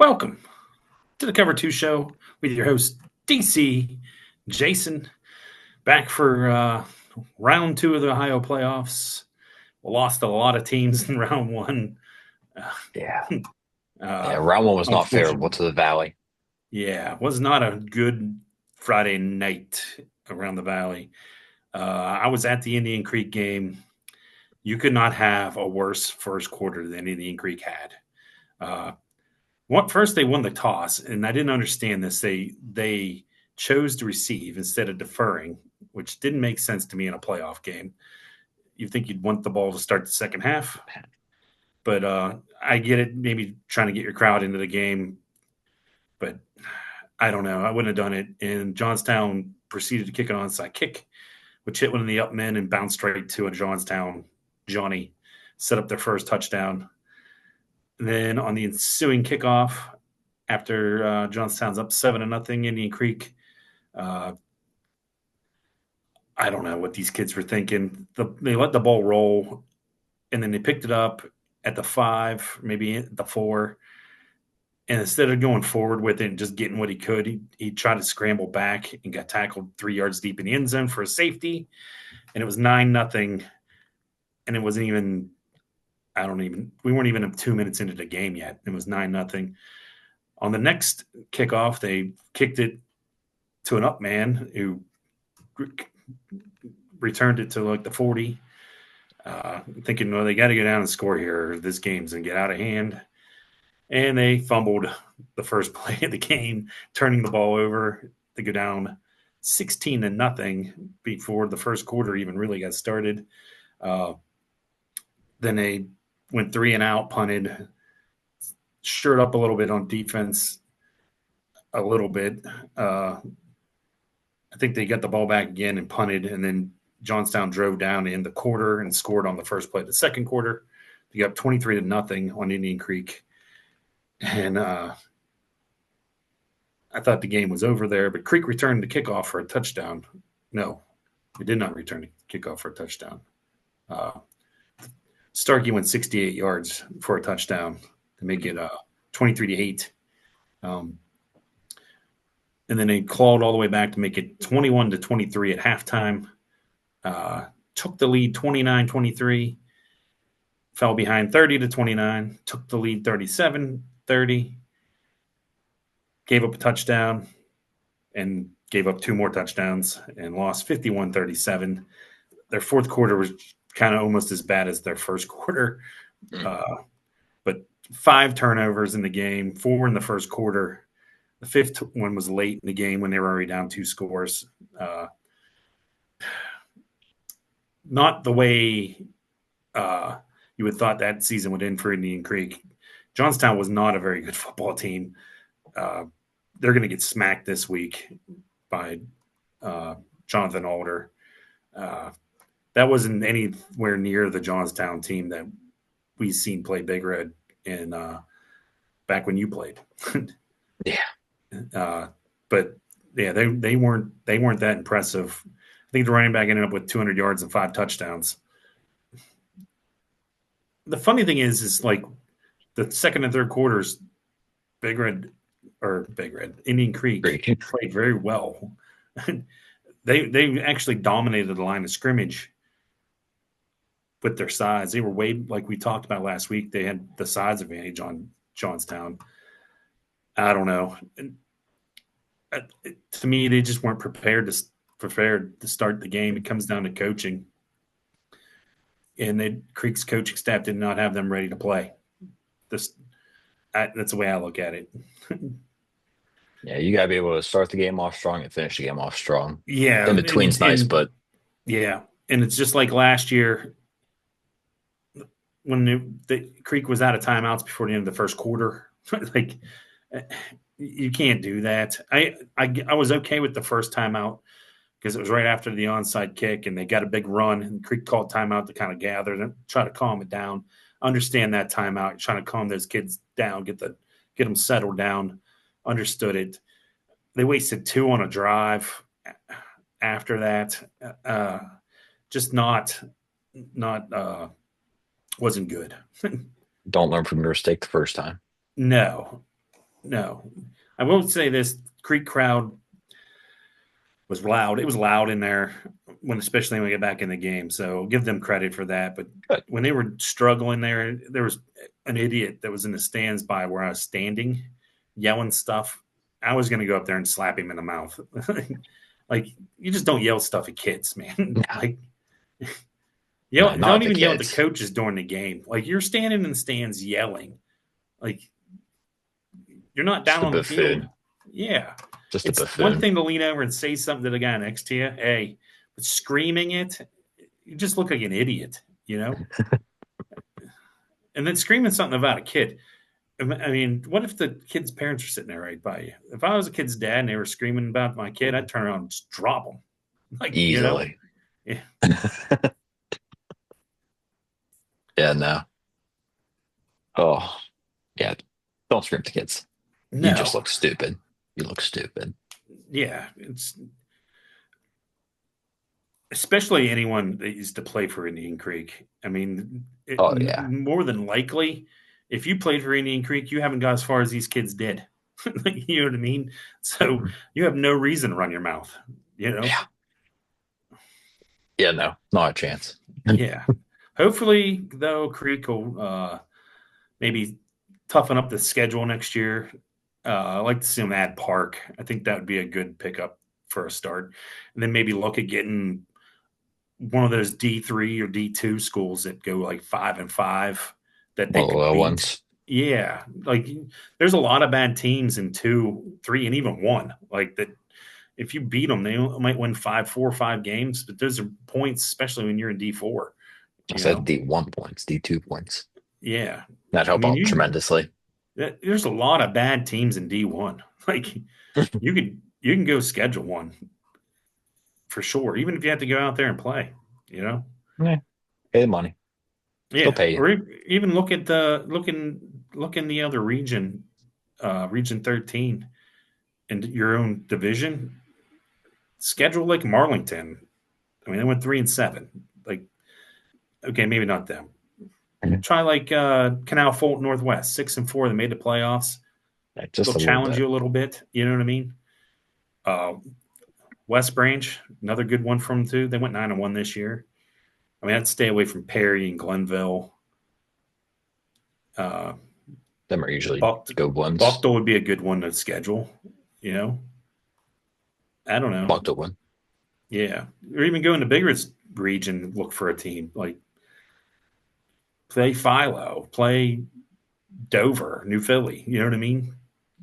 Welcome to the Cover 2 show with your host, DC Jason, back for round two of the Ohio playoffs. We lost a lot of teams in round one. Yeah. Yeah. Uh, Round one was not favorable Unfortunately, to the Valley. yeah, was not a good Friday night around the Valley. I was at the Indian Creek game. You could not have a worse first quarter than Indian Creek had. Uh, First, they won the toss, and I didn't understand this. They chose to receive instead of deferring, which didn't make sense to me in a playoff game. You think you'd want the ball to start the second half, but I get it. Maybe trying to get your crowd into the game, but I don't know. I wouldn't have done it. And Johnstown proceeded to kick an onside kick, which hit one of the up men and bounced right to a Johnstown Johnny, set up their first touchdown. Then on the ensuing kickoff, after Johnstown's up 7-0, Indian Creek. Uh, I don't know what these kids were thinking. They let the ball roll, and then they picked it up at the 5, maybe at the 4. And instead of going forward with it and just getting what he could, he tried to scramble back and got tackled 3 yards deep in the end zone for a safety. And it was 9-0. And it wasn't even, we weren't even 2 minutes into the game yet. It was 9-0. On the next kickoff, they kicked it to an up man who returned it to like the 40, thinking, well, they got to go down and score here. This game's going to get out of hand. And they fumbled the first play of the game, turning the ball over to go down 16-0 before the first quarter even really got started. Then they went 3 and out, punted, stirred up a little bit on defense, a little bit. I think they got the ball back again and punted, and then Johnstown drove down in the quarter and scored on the first play of the second quarter. They got 23-0 on Indian Creek. And I thought the game was over there, but Creek returned the kickoff for a touchdown. No, they did not return the kickoff for a touchdown. Starkey went 68 yards for a touchdown to make it 23-8. And then they clawed all the way back to make it 21-23 at halftime. Took the lead 29-23, fell behind 30-29, took the lead 37-30, gave up a touchdown, and gave up 2 more touchdowns and lost 51-37. Their fourth quarter was kind of almost as bad as their first quarter, but 5 turnovers in the game, 4 in the first quarter. The 5th one was late in the game when they were already down 2 scores. Not the way you would thought that season would end for Indian Creek. Johnstown was not a very good football team. They're going to get smacked this week by Jonathan Alder. That wasn't anywhere near the Johnstown team that we've seen play Big Red in back when you played. Yeah. But yeah, they weren't that impressive. I think the running back ended up with 200 yards and 5 touchdowns. The funny thing is like the second and third quarters, Indian Creek played very well. They actually dominated the line of scrimmage with their size. They were way, like we talked about last week, they had the size advantage on Johnstown. I don't know. To me, they just weren't prepared to start the game. It comes down to coaching. And Creek's coaching staff did not have them ready to play. That's the way I look at it. Yeah, you got to be able to start the game off strong and finish the game off strong. Yeah. In between's nice, but yeah. And it's just like last year when the Creek was out of timeouts before the end of the first quarter. Like, you can't do that. I was okay with the first timeout because it was right after the onside kick and they got a big run and Creek called timeout to kind of gather and try to calm it down. Understand that timeout, trying to calm those kids down, get them settled down. Understood it. They wasted 2 on a drive after that. Just wasn't good. don't learn from your mistake the first time. No. No, I will say this: Creek crowd was loud. It was loud in there especially when we get back in the game. So give them credit for that. But Good. when they were struggling there was an idiot that was in the stands by where I was standing, yelling stuff. I was going to go up there and slap him in the mouth. Like you just don't yell stuff at kids, man. No, Like no, yell, not don't at the even yell at the kids. coaches during the game. Like you're standing in the stands yelling. Like you're not Just down a on the field. buffoon. Yeah. Just a It's one buffoon. thing to lean over and say something to the guy next to you. Hey, but screaming it, you just look like an idiot, you know? And then screaming something about a kid. I mean, what if the kid's parents are sitting there right by you? If I was a kid's dad and they were screaming about my kid, I'd turn around and just drop them. Like, you know? Easily. Yeah. Yeah, no. Oh, yeah. Don't scream to kids. You just No. look stupid. You look stupid. Yeah. It's especially anyone that used to play for Indian Creek. I mean, Oh yeah. more than likely, if you played for Indian Creek, you haven't got as far as these kids did. You know what I mean? So you have no reason to run your mouth. You know? Yeah. Yeah, no. Not a chance. Yeah. Hopefully, though, Creek will maybe toughen up the schedule next year. I like to see them add Park. I think that would be a good pickup for a start, and then maybe look at getting one of those D3 or D2 schools that go like 5-5 that One they of the could low beat. ones. Yeah, like there's a lot of bad teams in 2, 3, and even 1. Like that, if you beat them, they might win 5, 4, 5 games. But those are points, especially when you're in D4. I You said know, D1 points, D2 points. yeah. That I help mean, out you tremendously. there's a lot of bad teams in D1. Like you can go schedule one for sure, even if you have to go out there and play. You know. Yeah. Pay the money. They'll Yeah, pay you. or even look in the other region, Region 13, in your own division. Schedule like Marlington. I mean, they went 3-7. Like, okay, maybe not them. Mhm. Try like Canal Fulton Northwest, 6-4. They made the playoffs. Yeah, They'll just a little challenge bit. you a little bit. You know what I mean? Uh, West Branch, another good one from them too. They went 9-1 this year. I mean, I'd stay away from Perry and Glenville. Uh, Them are usually Bucht, good ones. Buchtel would be a good one to schedule. You know, I don't know. Buck to win. Yeah, or even go in the bigger region, look for a team like play Philo, play Dover, New Philly. You know what I mean?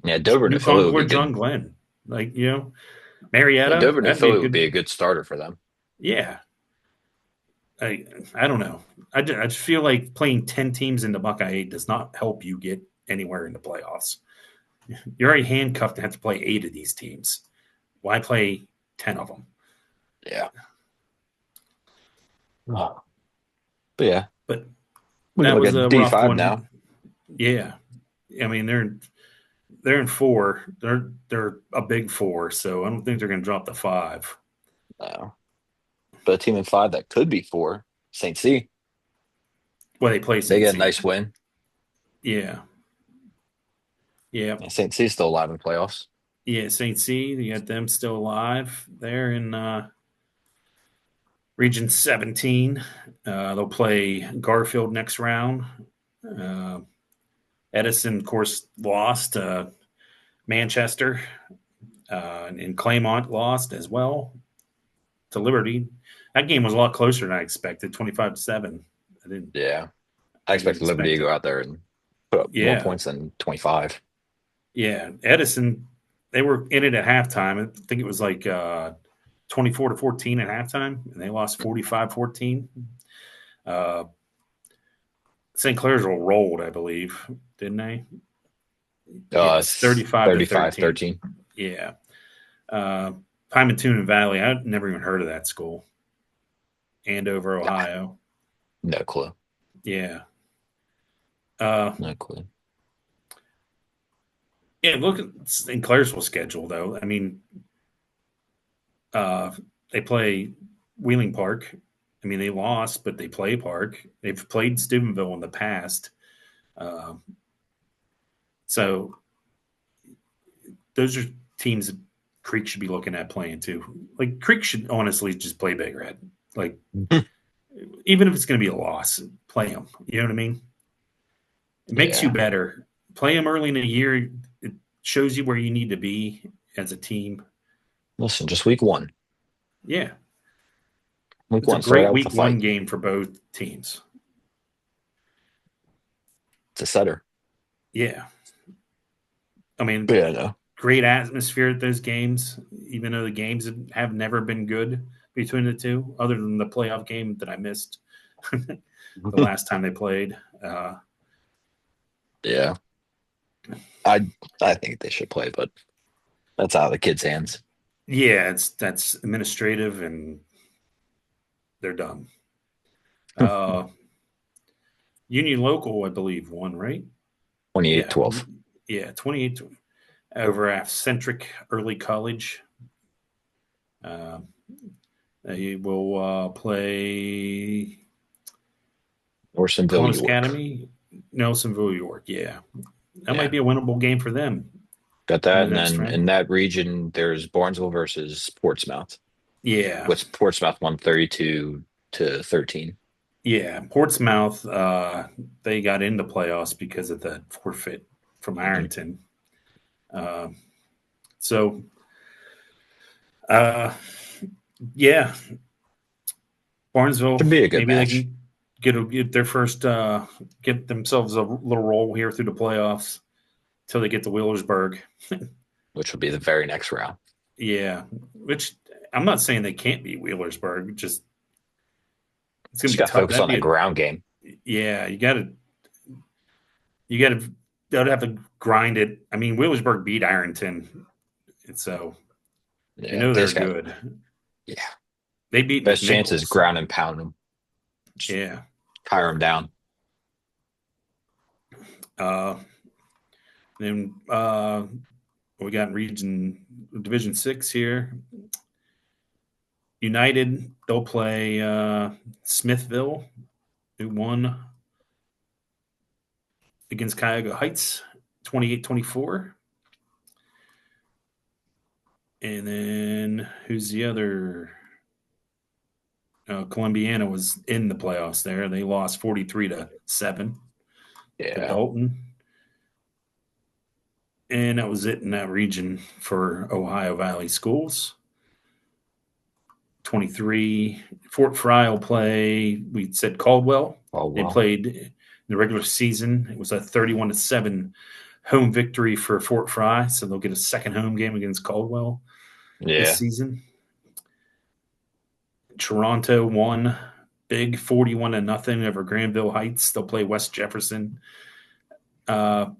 Yeah, Dover, New New Philly would be Concord, good. John Glenn. Like Yeah, Marietta. Dover, New That'd be a Philly would be good. a good starter for them. Yeah, I don't know. I just feel like playing 10 teams in the Buckeye 8 does not help you get anywhere in the playoffs. You're already handcuffed to have to play 8 of these teams. Why play 10 of them? Yeah. Oh. But yeah, But we can that look was at a rough D5 now. one. Yeah, I mean they're in 4. They're a big 4, so I don't think they're going to drop the 5. No. But a team in five that could be four, St. C. Well, they play They St. get a C. nice win. Yeah, yeah, And St. C is still alive in playoffs. yeah. St. C. You got them still alive. They're in Region 17. They'll play Garfield next round. Uh, Edison, of course, lost. Manchester and Claymont lost as well to Liberty. That game was a lot closer than I expected, 25-7. Yeah. I I didn't expect Liberty to expect it. go out there and put up more Yeah, points than 25. yeah. Edison, they were in it at halftime. I think it was like 24-14 at halftime, and they lost 45-14. Uh, St. Clairsville rolled, I believe, didn't they? Yes, 35 to 35 13. 13. Yeah. Uh, Pymantoon Valley, I'd never even heard of that school. Andover, Nah, Ohio. no clue. Yeah. Uh, No clue. yeah, look at St. Clairsville schedule, though. I mean, uh, they play Wheeling Park. I mean, they lost, but they play Park. They've played Steubenville in the past. Uh, so those are teams that Creek should be looking at playing too. Like Creek should honestly just play Big Red. Like even if it's going to be a loss, play them. You know what I mean? It makes you Yeah. better. Play them early in the year. It shows you where you need to be as a team. Listen, just week one. Yeah, Week it's a one, start great out with a week one fight. game for both teams. It's a setter. Yeah, I mean, Yeah, no. great atmosphere at those games, even though the games have never been good between the two, other than the playoff game that I missed the last time they played. Yeah. I I think they should play, but that's out of the kids' hands. Yeah, that's administrative, and they're done. Uh, Union Local, I believe, won, right? Yeah, 28-12. yeah, 28 over at Centric Early College. Uh, they will play Orsonville, Columbus York. Academy, Nelsonville, York. Yeah, that might Yeah. be a winnable game for them Got in that. the And next then in round. that region, there's Barnesville versus Portsmouth. Yeah, What's Portsmouth won 32-13. yeah. Portsmouth, they got into playoffs because of the forfeit from Mhm. Ironton. Uh, so, uh, yeah, Barnesville, Should be a good maybe they match, can get their first, get themselves a little roll here through the playoffs until they get to Wheelersburg. which will be the very next round. Yeah, which I'm not saying they can't beat Wheelersburg. Just it's gonna Just be got to tough. focus That'd on be that ground game. yeah. You gotta. They'll have to grind it. I mean, Wheelersburg beat Ironton, and so you Yeah, know they they're just got, good. yeah. They beat Best chance is McNichols. ground and pound them, just Yeah. tire them down. Uh, then we got Region Division 6 here. United, they'll play Smithville, who won against Cuyahoga Heights 28-24. And then who's the other? Columbiana was in the playoffs there. They lost 43-7 to Yeah. Dalton. And that was it in that region for Ohio Valley schools. 23. Fort Fry will play, we said Caldwell. Oh, They well. played in the regular season. It was a 31-7 home victory for Fort Fry. So they'll get a second home game against Caldwell this Yeah. season. Toronto won big 41-0 over Granville Heights. They'll play West Jefferson. Uh,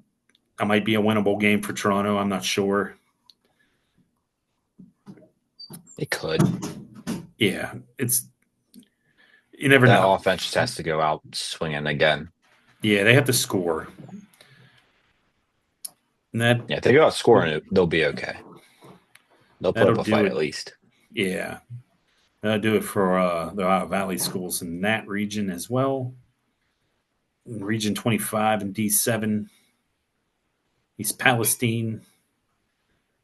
that might be a winnable game for Toronto. I'm not sure. They could. Yeah, it's you never That know. offense just has to go out swinging again. Yeah, they have to score. And Yeah, if they go out scoring it, they'll be okay. They'll put that'll up a do fight at it. least. Yeah, that'll do it for the Ohio Valley schools in that region as well. In Region 25 and D7, East Palestine.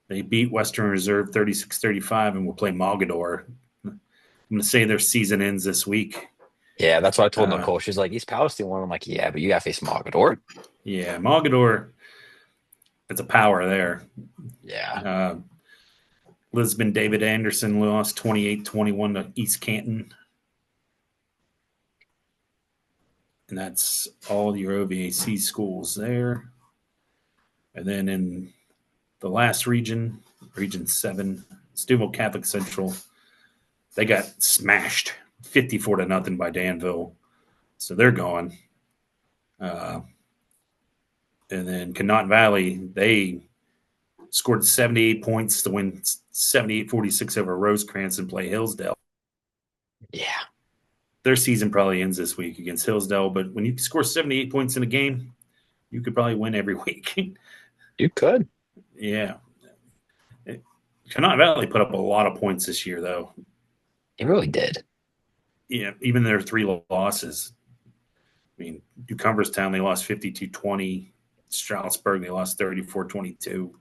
They beat Western Reserve 36-35 and will play Mogador. I'm going to say their season ends this week. Yeah, that's what I told Uh, Nicole. She's like, East Palestine won. I'm like, yeah, but you got to face Mogador. yeah, Mogador, it's a power there. Yeah. Uh, Lisbon David Anderson lost 28-21 to East Canton. And that's all your OVAC schools there. And then in the last region, Region 7, Steubenville Catholic Central, they got smashed 54-0 by Danville. So they're gone. Uh, and then Connaught Valley, they scored 78 points to win 78-46 over Rosecrans and play Hillsdale. Yeah. Their season probably ends this week against Hillsdale, but when you score 78 points in a game, you could probably win every week. You could. Yeah. Connaught Valley put up a lot of points this year, though. He really did. Yeah, even their three losses. I mean, New Cumberstown, they lost 52-20. Stroudsburg, they lost 34-22.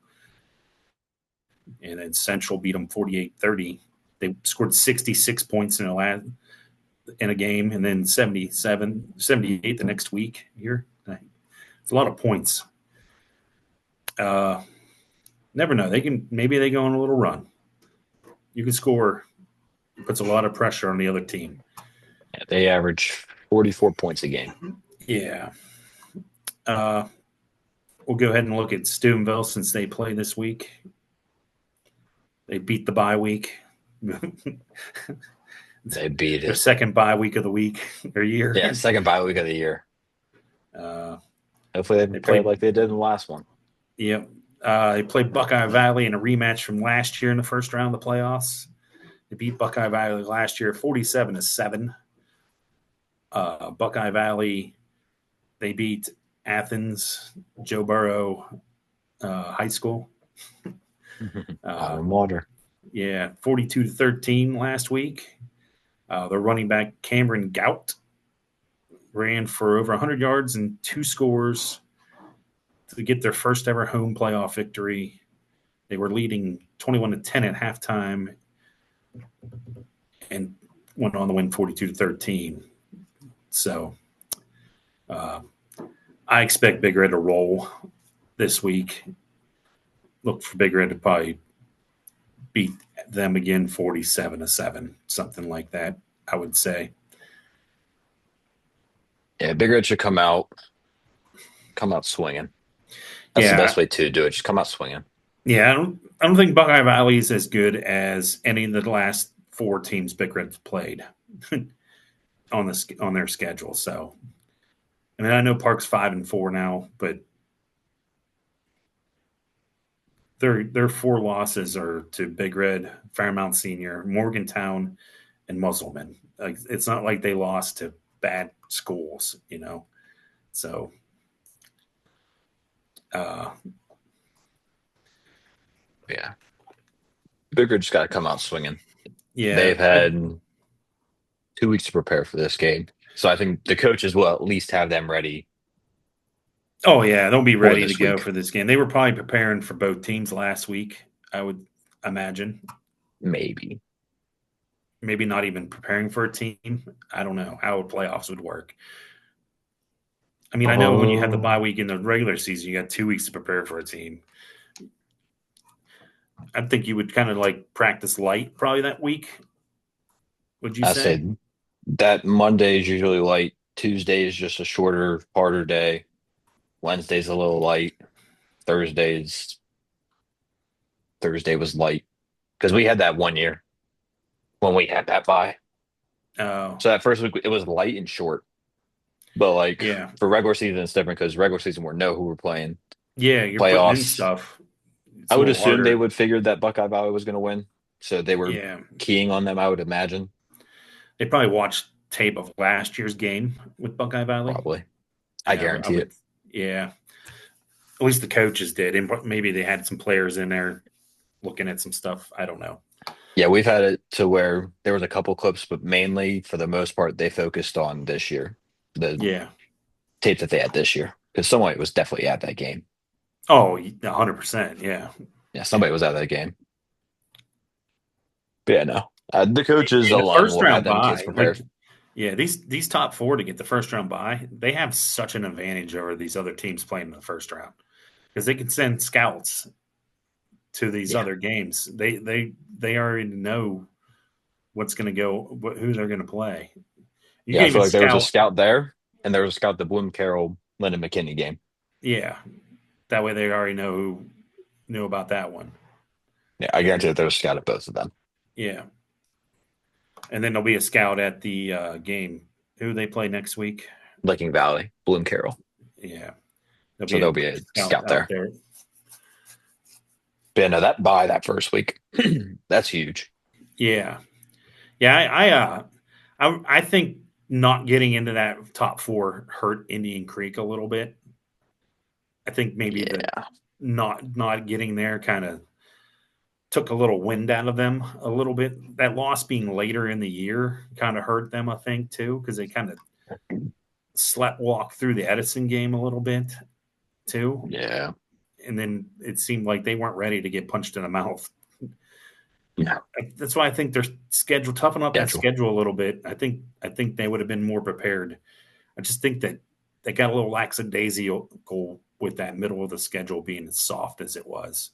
and then Central beat them 48-30. They scored 66 points in a game, and then 78 the next week here. It's a lot of points. Never know. Maybe they go on a little run. You can score. It puts a lot of pressure on the other team. Yeah, they average 44 points a game. Yeah. Uh, we'll go ahead and look at Steubenville since they play this week. They beat the bye week. They beat Their it. second bye week of the week or year. Yeah, second bye week of the year. Uh, Hopefully they they prepare played. like they did in the last one. Yep. They played Buckeye Valley in a rematch from last year in the first round of the playoffs. They beat Buckeye Valley last year 47-7. Buckeye Valley, they beat Athens, Joe Burrow High School. Out Uh, in water. yeah, 42-13 last week. Their running back Cameron Gout ran for over 100 yards and 2 scores to get their first ever home playoff victory. They were leading 21-10 at halftime and went on to win 42-13. So I expect Big Red to roll this week. Look for Big Red to probably beat them again 47-7, something like that, I would say. Yeah, Big Red should come out swinging. That's the best Yeah, way to do it. Just come out swinging. yeah. I don't think Buckeye Valley is as good as any of the last 4 teams Big Red's played on their schedule. So, I mean, I know Park's 5-4 now, but their 4 losses are to Big Red, Fairmount Senior, Morgantown, and Musselman. Like, it's not like they lost to bad schools, you know. So, uh, Yeah, Big Red just got to come out swinging. yeah. They've had 2 weeks to prepare for this game, so I think the coaches will at least have them ready Oh yeah, they'll be for ready to this go week. for this game. They were probably preparing for both teams last week. I would imagine. Maybe. Maybe not even preparing for a team. I don't know how playoffs would work. I mean, I know when you have the bye Um, week in the regular season, you got 2 weeks to prepare for a team. I think you would kind of like practice light probably that week. Would you I say? said that Monday is usually light. Tuesday is just a shorter, harder day. Wednesday's a little light. Thursday's Thursday was light because we had that one year when we had that bye. Oh, So that first week it was light and short. But like yeah, for regular season, it's different because regular season we know who we're playing. yeah. You're putting in Playoffs, stuff. It's I a would little assume they harder. would figure that Buckeye Valley was going to win, so they were Yeah, keying on them. I would imagine, they probably watched tape of last year's game with Buckeye Valley. probably. I Yeah, I guarantee would. it. Yeah, at least the coaches did, and maybe they had some players in there looking at some stuff. I don't know. Yeah, we've had it to where there was a couple clips, but mainly for the most part, they focused on this year, the Yeah. tape that they had this year, because someone was definitely at that game. Oh, 100%. Yeah. Yeah, somebody was at that game. But yeah, no, the coaches In the alone first will have round them kids bye, like, prepared. yeah, these top 4 to get the first round bye, they have such an advantage over these other teams playing in the first round because they can send scouts to these Yeah, other games. They already know what's going to go, who they're going to play. You yeah, can I feel even like there was a scout. scout there, and there was a scout the Bloom Carroll Lyndon McKinney game. Yeah, that way they already know who knew about that one. Yeah, I And guarantee that there was a scout at both of them. yeah, and then there'll be a scout at the game. Who they play next week? Licking Valley, Bloom Carroll. Yeah, there'll So be there'll a be a scout scout out there. there. But yeah, no, that bye that first week, that's huge. Yeah, yeah. I think not getting into that top 4 hurt Indian Creek a little bit. I think maybe the Yeah, not getting there kind of took a little wind out of them a little bit. That loss being later in the year kind of hurt them, I think, too, because they kind of slept walk through the Edison game a little bit too, yeah. and then it seemed like they weren't ready to get punched in the mouth Yeah. That's why I think their schedule toughen up that Schedule. schedule a little bit. I think they would have been more prepared. I just think that they got a little lackadaisical with that middle of the schedule being as soft as it was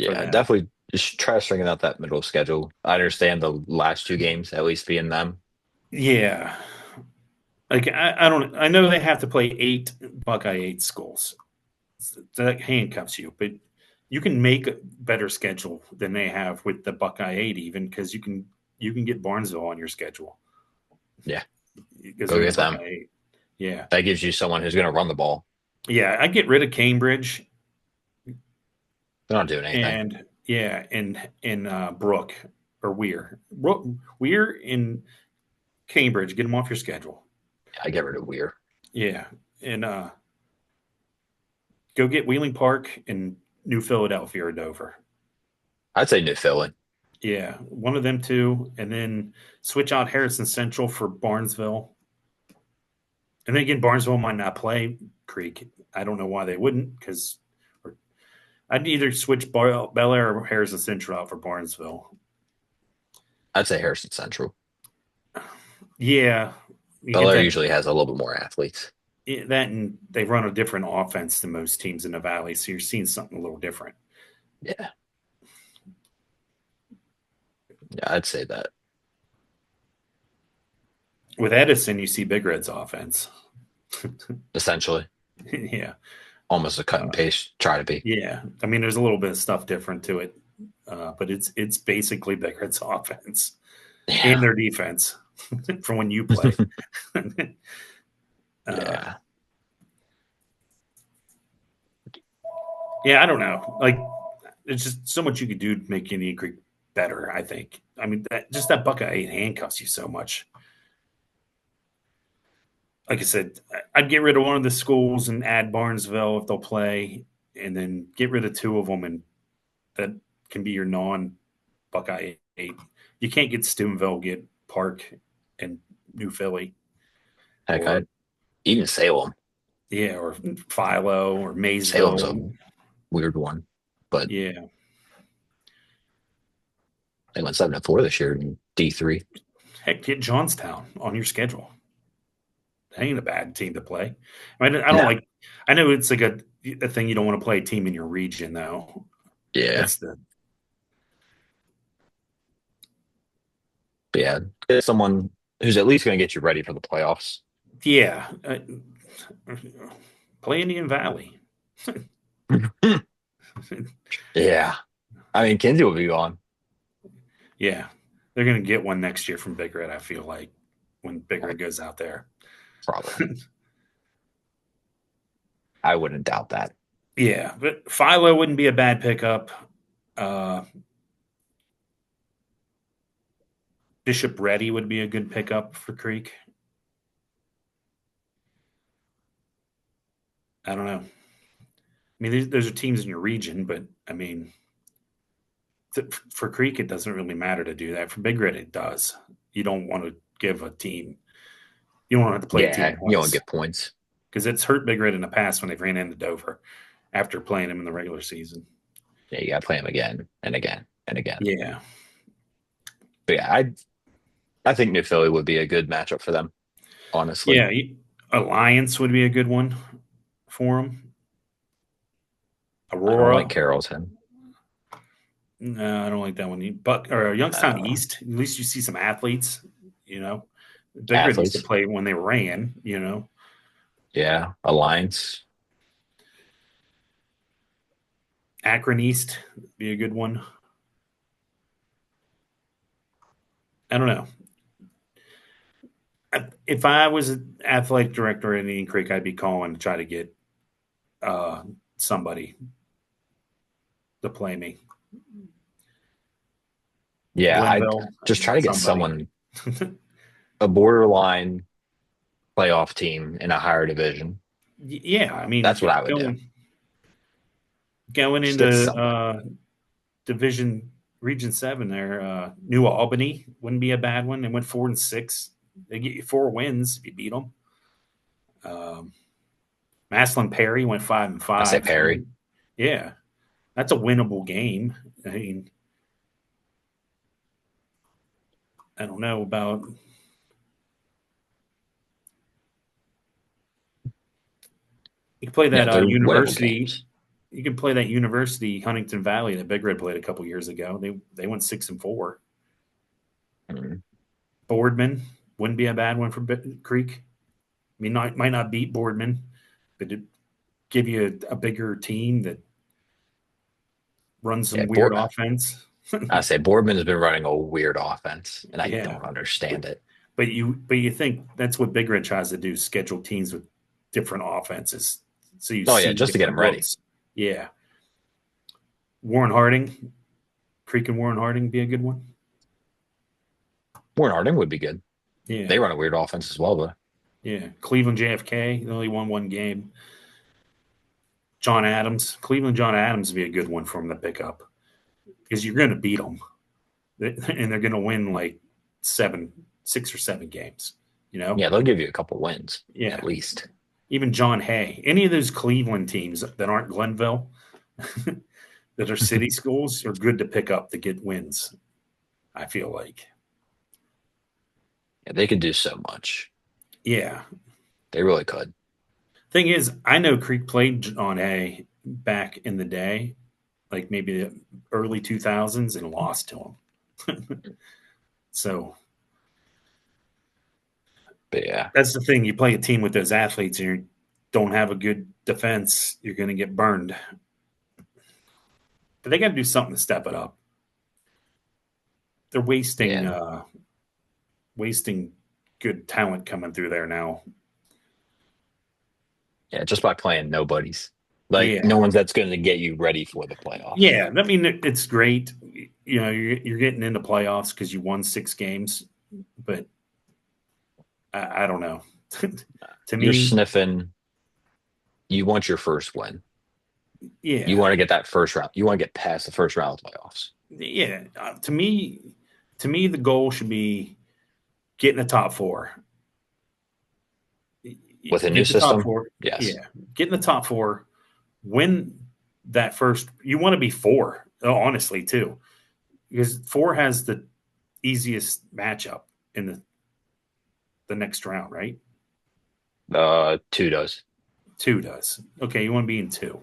for Yeah, them. definitely just try stringing out that middle schedule. I understand the last two games at least being them. Yeah, like I don't. I know they have to play 8 Buckeye 8 schools. That handcuffs you, but you can make a better schedule than they have with the Buckeye 8 even because you can get Barnesville on your schedule Yeah, because go they're in the get them. Buckeye 8. Yeah. That gives you someone who's going to run the ball. Yeah, I get rid of Cambridge They're not doing anything. and yeah, and Brook or Weir in Cambridge. Get them off your schedule. I get rid of Weir. Yeah, and go get Wheeling Park and New Philadelphia or Dover. I'd say New Philly. Yeah, one of them two, and then switch out Harrison Central for Barnesville. And then again, Barnesville might not play Creek. I don't know why they wouldn't, because I'd either switch Bel Air or Harrison Central out for Barnesville. I'd say Harrison Central. Yeah, you Bel get Air that usually has a little bit more athletes. that, and they run a different offense than most teams in the Valley, so you're seeing something a little different. Yeah, yeah, I'd say that. With Edison, you see Big Red's offense. Essentially, Yeah, almost a cut and paste. Try to be. yeah. I mean, there's a little bit of stuff different to it, but it's basically Big Red's offense and Yeah, their defense from when you play. uh, yeah. yeah, I don't know. Like, there's just so much you could do to make Indian Creek better. I think. I mean, just that Buckeye handcuffs you so much. Like I said, I'd get rid of one of the schools and add Barnesville if they'll play, and then get rid of two of them, and that can be your non-Buckeye 8. You can't get Steubenville, get Park and New Philly, Heck, or I'd even Salem. yeah, or Philo or Salem's a Maysville. weird one, but Yeah, they went 7-4 this year in D3. heck, get Johnstown on your schedule. That ain't a bad team to play. I mean, I don't No, like. I know it's like a thing you don't want to play a team in your region though. yeah, That's the but yeah, get someone who's at least going to get you ready for the playoffs. yeah. Play Indian Valley. Yeah, I mean, Kinsey will be gone Yeah, they're going to get one next year from Big Red. I feel like when Big uh, Red goes out there. probably. I wouldn't doubt that. Yeah, but Philo wouldn't be a bad pickup. Uh, Bishop Reddy would be a good pickup for Creek. I don't know. I mean, those are teams in your region, but I mean, for Creek, it doesn't really matter to do that. For Big Red, it does. You don't want to give a team. You don't have to play a team Yeah, you don't twice get points. because it's hurt Big Red in the past when they've ran into Dover after playing them in the regular season. Yeah, you got to play them again and again and again. Yeah, But yeah, I think New Philly would be a good matchup for them, honestly. yeah. Alliance would be a good one for them. I don't Aurora. like Carrollton. No, I don't like that one. But or Youngstown Uh, East. At least you see some athletes. You know, Big Red used to Athletes, play when they ran. yeah. Alliance, Akron East be a good one. I don't know. If I was an athletic director in Indian Creek, I'd be calling to try to get uh, somebody to play me. yeah. I'd Glenville, just try to get somebody. someone a borderline playoff team in a higher division. Yeah, I mean, That's what I would do. going Just get into somebody. Division Region 7 there, New Albany wouldn't be a bad one. They went 4-6. They get you 4 wins if you beat them. Um, Maslin Perry went five and I say five. Perry. Yeah, that's a winnable game. I mean, I don't know about. You can play Yeah, that they're winnable university. games. You can play that University Huntington Valley that Big Red played a couple years ago. They went 6-4. Mm. Boardman wouldn't be a bad one for Creek. I mean, might not beat Boardman, but it give you a bigger team that runs Yeah, some weird offense. I say Boardman has been running a weird offense, and I Yeah, don't but understand it. but you think that's what Big Red tries to do: schedule teams with different offenses, so you Oh yeah, see just to get different him ready. looks. Yeah, Warren Harding, Creek and Warren Harding be a good one. Warren Harding would be good. Yeah, They run a weird offense as well, though. yeah. Cleveland JFK they only won one game. John Adams, Cleveland John Adams would be a good one for him to pick up because you're going to beat them, and they're going to win like 6 or 7 games. You know, Yeah, they'll give you a couple wins yeah. at least. Even John Hay, any of those Cleveland teams that aren't Glenville, that are city schools, are good to pick up to get wins. I feel like, Yeah, they could do so much. yeah. They really could. Thing is, I know Creek played John Hay back in the day, like maybe the early 2000s, and lost to him. So But yeah, that's the thing. You play a team with those athletes and you don't have a good defense, you're going to get burned. But they got to do something to step it up. They're yeah, wasting good talent coming through there now. yeah. Just by playing nobodies, like Yeah, no one's that's going to get you ready for the playoffs. yeah. I mean, it's great. You know, you're getting into playoffs because you won 6 games, but I don't know. To You're me, sniffing. You want your first win. You yeah, want to get that first round. You want to get past the first round of the playoffs yeah. To me, the goal should be get in the top four. with a new Get the top system. four. Yes. Yeah, get in the top four. Win that first. You want to be four, honestly, too, because four has the easiest matchup in the next round, right? Two does. Two does. Okay, you want to be in two.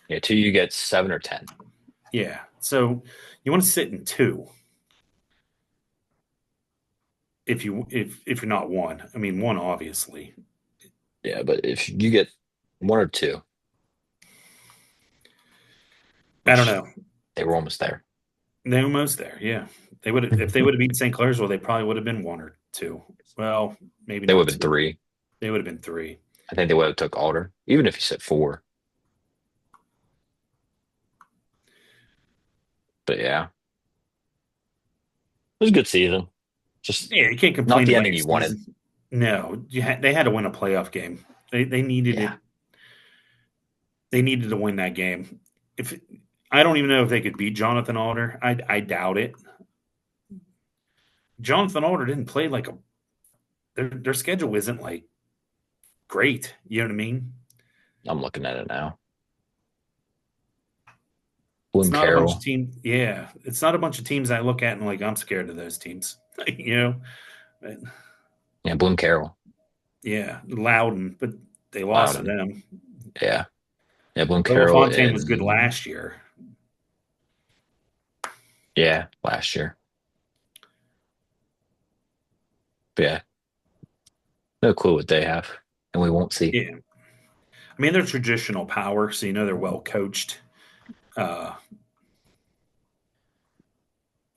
Yeah, two. You get 7 or 10. Yeah. So you want to sit in two if you're not one. I mean, one obviously. Yeah, but if you get 1 or 2, I don't which know. they were almost there. They're almost there. Yeah. They would if they would have beaten St. Clair's, well, they probably would have been one or two. Well, maybe They not would have been two. 3. They would have been three. I think they would have took Alder, even if you said 4. But yeah, it was a good season. Just Yeah, you can't not complain the about ending your you wanted. season. No, they had to win a playoff game. They needed Yeah, it. They needed to win that game. If I don't even know if they could beat Jonathan Alder. I doubt it. Jonathan Alder didn't play like a their schedule isn't like great. You know what I mean? I'm looking at it now. It's Bloom not a bunch of Carroll. teams. Yeah, it's not a bunch of teams I look at and like I'm scared of those teams. you know, but, Yeah, Bloom Carroll. yeah, Loudon, but they lost to Loudon. them. Yeah. Yeah, Bloom But Carroll LaFontaine was good in, last year. yeah, last year. But yeah, no clue what they have. And we won't see. Yeah, I mean they're traditional power, so you know they're well coached. Uh,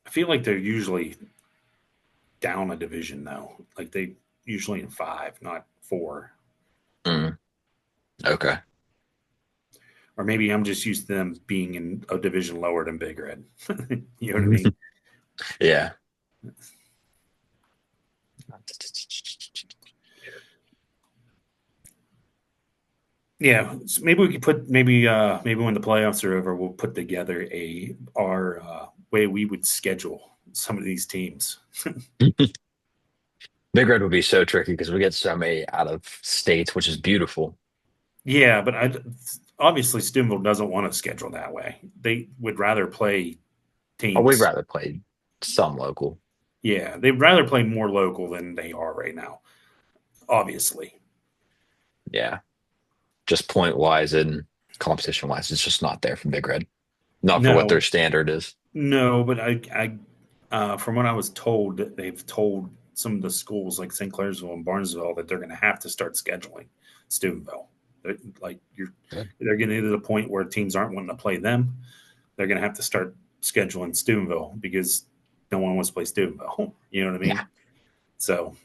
I feel like they're usually down a division though. Like they usually in five, not four. Mm, okay. Or maybe I'm just used to them being in a division lower than Big Red. you know what I mean? Yeah. Yeah, so maybe we could put maybe when the playoffs are over, we'll put together our way we would schedule some of these teams. Big Red would be so tricky because we get so many out of states, which is beautiful. Yeah, but obviously Steubenville doesn't want to schedule that way. They would rather play Or we'd teams. rather play some local. Yeah, they'd rather play more local than they are right now, obviously. Yeah, just point wise and competition wise, it's just not there from Big Red. Not for what No, their standard is. no, but from what I was told, they've told some of the schools like St. Clairsville and Barnesville that they're going to have to start scheduling Steubenville. Like Good. they're getting to the point where teams aren't wanting to play them. They're going to have to start scheduling Steubenville because no one wants to play Steubenville. You know what I Yeah. mean? So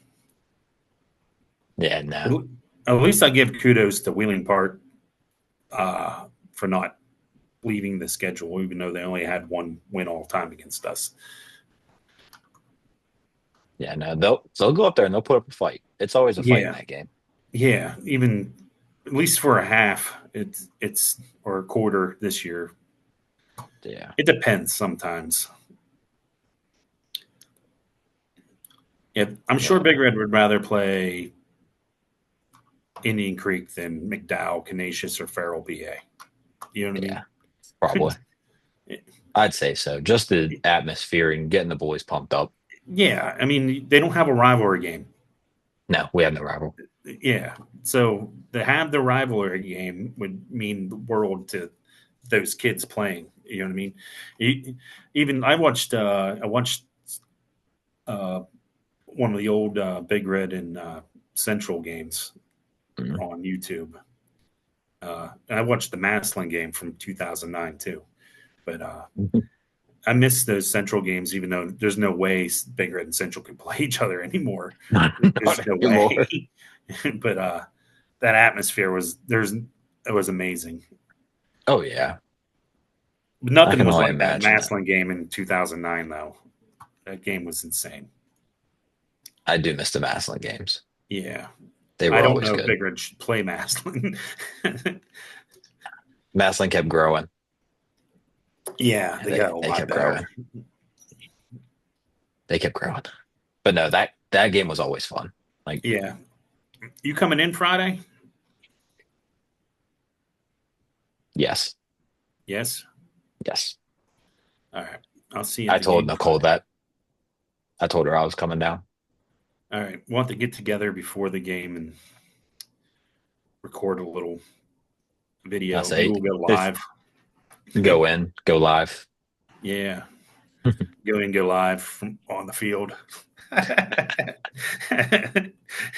Yeah, at no. at least I give kudos to Wheeling Park for not leaving the schedule, even though they only had one win all time against us. Yeah, no. They'll go up there and they'll put up a fight. It's always a fight in Yeah, that game. yeah. Even at least for a half, it's or a quarter this year. Yeah. It depends sometimes. Yeah, I'm sure Yeah. Big Red would rather play Indian Creek than McDowell, Canisius, or Farrell, BA. You know what Yeah. I Probably. mean? I'd say so. Just the atmosphere and getting the boys pumped up. Yeah, I mean they don't have a rivalry game. No, we have no rival. Yeah, so to have the rivalry game would mean the world to those kids playing. You know what I mean? Even I watched uh, one of the old Big Red and Central games Mhm. on YouTube. And I watched the Maslin game from 2009 too. But I miss those Central games, even though there's no way Big Red and Central can play each other anymore. There's Not no anymore. way. But that atmosphere it was amazing. Oh yeah. But I nothing can was only like that imagine it. Maslin game in 2009, though. That game was insane. I do miss the Maslin games. Yeah. They I were don't always know if good. Big Red should play Maslin. Maslin kept growing. Yeah, they got a They lot kept better. growing. They kept growing. But no, that game was always fun. Like, Yeah. You coming in Friday? yes. Yes. Yes. All right. I'll see you at I the told game Nicole Friday. that. I told her I was coming down. All right. We'll have to get together before the game and record a little I video. Maybe say we'll go if live. go in, go live. Yeah. Go in, go live from on the field.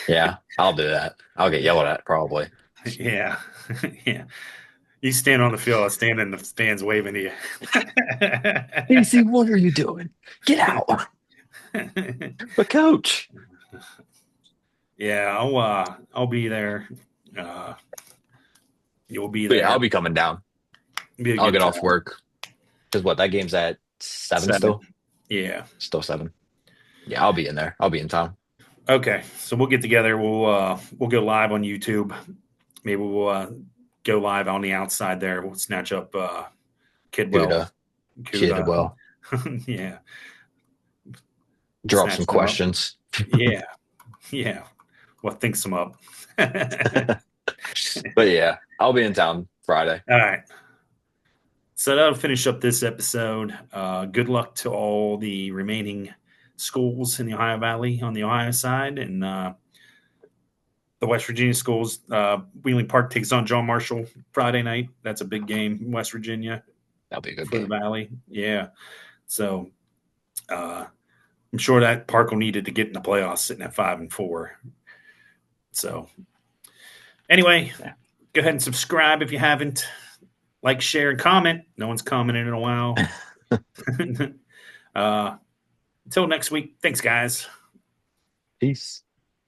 Yeah, I'll do that. I'll get yelled at probably. Yeah. Yeah. You stand on the field, I stand in the stands waving to you. Casey, what are you doing? Get out. But coach. Yeah, I'll be there. Uh, you'll be But yeah, there. I'll be coming down. Be a I'll good get off time. work. Because what, that game's at 7 7. still? Yeah. Still 7. Yeah, I'll be in there. I'll be in town. Okay. So we'll get together. We'll go live on YouTube. Maybe we'll go live on the outside there. We'll snatch up Kidwell, Kuda. Kid, Kuda. well, Yeah. drop some Snatch them up. questions. Yeah. Yeah. Well, think some up. All But yeah, I'll be in town Friday. right. So that'll finish up this episode. Good luck to all the remaining schools in the Ohio Valley on the Ohio side, and the West Virginia schools. Wheeling Park takes on John Marshall Friday night. That's a big game in West Virginia That'll be a good for the game. Valley. Yeah. So I'm sure that Park will need it to get in the playoffs, sitting at 5-4. So anyway, Yeah. go ahead and subscribe if you haven't. Like, share, and comment. No one's commented in a while. uh, until next week. Thanks, guys. Peace.